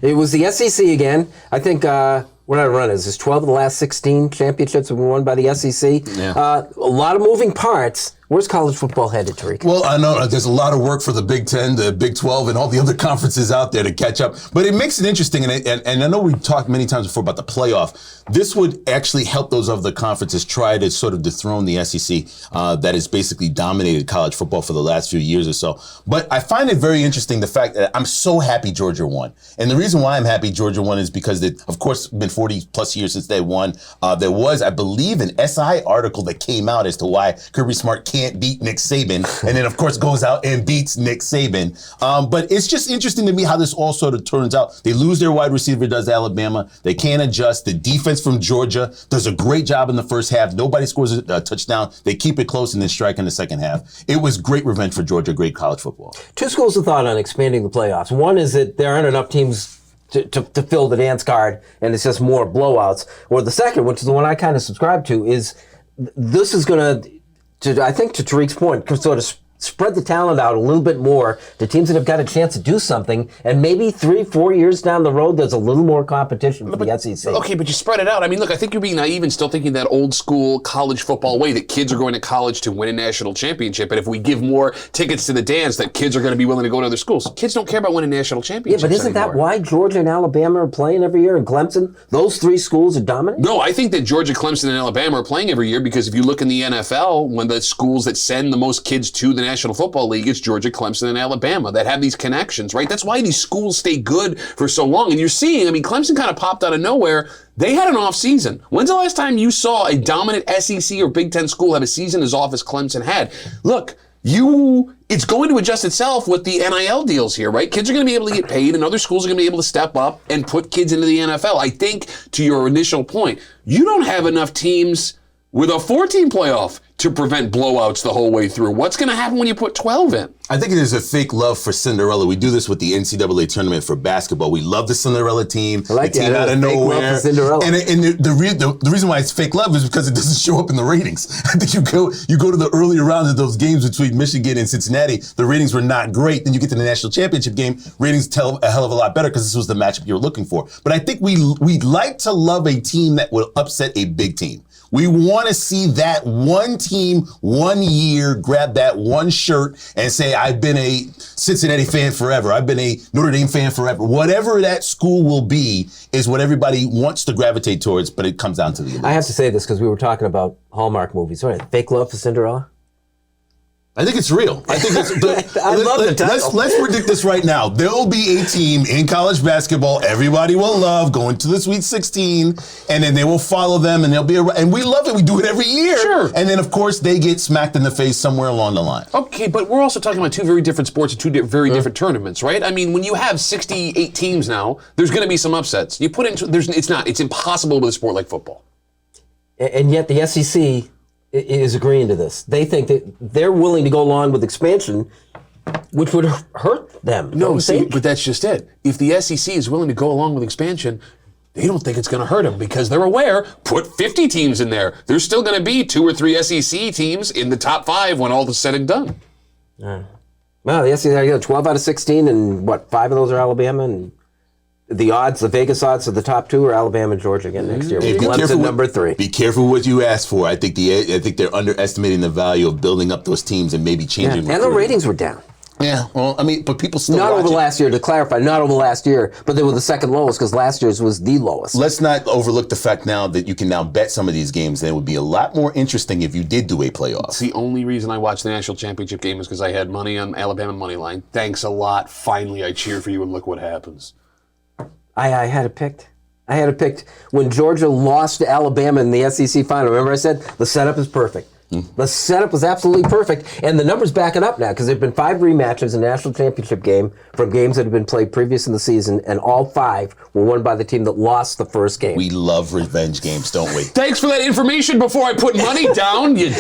It was the SEC again. I think, what did I run? Is this 12 of the last 16 championships have been won by the SEC? Yeah. A lot of moving parts. Where's college football headed, Tariq? Well, I know there's a lot of work for the Big Ten, the Big 12, and all the other conferences out there to catch up. But it makes it interesting, and I know we've talked many times before about the playoff. This would actually help those other conferences try to sort of dethrone the SEC that has basically dominated college football for the last few years or so. But I find it very interesting the fact that I'm so happy Georgia won. And the reason why I'm happy Georgia won is because it, of course, been 40 plus years since they won. There was, I believe, an SI article that came out as to why Kirby Smart can't beat Nick Saban, and then of course goes out and beats Nick Saban. But it's just interesting to me how this all sort of turns out. They lose their wide receiver, does Alabama. They can't adjust. The defense from Georgia does a great job in the first half. Nobody scores a touchdown. They keep it close and then strike in the second half. It was great revenge for Georgia, great college football. Two schools of thought on expanding the playoffs. One is that there aren't enough teams to fill the dance card, and it's just more blowouts. Or the second, which is the one I kind of subscribe to, is this is going to, I think to Tariq's point, sort of spread the talent out a little bit more to teams that have got a chance to do something, and maybe 3-4 years down the road, there's a little more competition for the SEC. Okay, but you spread it out. I mean, look, I think you're being naive and still thinking that old school college football way that kids are going to college to win a national championship, and if we give more tickets to the dance, that kids are going to be willing to go to other schools. Kids don't care about winning national championships. Yeah, but isn't that why Georgia and Alabama are playing every year, and Clemson? Those three schools are dominant? No, I think that Georgia, Clemson, and Alabama are playing every year because if you look in the NFL, one of the schools that send the most kids to the National Football League, it's Georgia, Clemson, and Alabama that have these connections, right? That's why these schools stay good for so long. And you're seeing, I mean, Clemson kind of popped out of nowhere. They had an off season. When's the last time you saw a dominant SEC or Big Ten school have a season as off as Clemson had? Look, it's going to adjust itself with the NIL deals here, right? Kids are going to be able to get paid and other schools are going to be able to step up and put kids into the NFL. I think, to your initial point, you don't have enough teams with a 14 playoff to prevent blowouts the whole way through. What's going to happen when you put 12 in? I think there's a fake love for Cinderella. We do this with the NCAA tournament for basketball. We love the Cinderella team. I like the team that. out of Fake nowhere. love for Cinderella. And the reason why it's fake love is because it doesn't show up in the ratings. I think you go to the earlier rounds of those games between Michigan and Cincinnati, the ratings were not great. Then you get to the national championship game, ratings tell a hell of a lot better because this was the matchup you were looking for. But I think we'd like to love a team that will upset a big team. We want to see that one team, 1 year, grab that one shirt and say, I've been a Cincinnati fan forever. I've been a Notre Dame fan forever. Whatever that school will be is what everybody wants to gravitate towards, but it comes down to the elite. I have to say this because we were talking about Hallmark movies. What, fake love for Cinderella? I think it's real. I think it's. I love the title. Let's predict this right now. There will be a team in college basketball everybody will love going to the Sweet 16, and then they will follow them, and they'll be and we love it. We do it every year. Sure. And then of course they get smacked in the face somewhere along the line. Okay, but we're also talking about two very different sports and two very different tournaments, right? I mean, when you have 68 teams now, there's going to be some upsets. You put into it's impossible with a sport like football. And yet the SEC is agreeing to this. They think that they're willing to go along with expansion, which would hurt them. No, see, but that's just it. If the SEC is willing to go along with expansion, they don't think it's going to hurt them because they're aware, put 50 teams in there. There's still going to be 2 or 3 SEC teams in the top 5 when all is said and done. Well, the SEC, 12 out of 16, and 5 of those are Alabama, and the Vegas odds of the top 2 are Alabama and Georgia again next year. Clemson number 3. Be careful what you ask for. I think they're underestimating the value of building up those teams and maybe changing. Yeah, and the ratings were down. Yeah, well, I mean, but people still not watch over it. last year. To clarify, not over last year, but they were the second lowest because last year's was the lowest. Let's not overlook the fact now that you can now bet some of these games, and it would be a lot more interesting if you did do a playoff. It's the only reason I watched the national championship game is because I had money on Alabama money line. Thanks a lot. Finally, I cheer for you, and look what happens. I had it picked. I had it picked when Georgia lost to Alabama in the SEC final. Remember I said the setup is perfect. The setup was absolutely perfect, and the numbers back it up now because there have been 5 rematches in the national championship game from games that have been played previous in the season, and all 5 were won by the team that lost the first game. We love revenge games, don't we? Thanks for that information before I put money down, you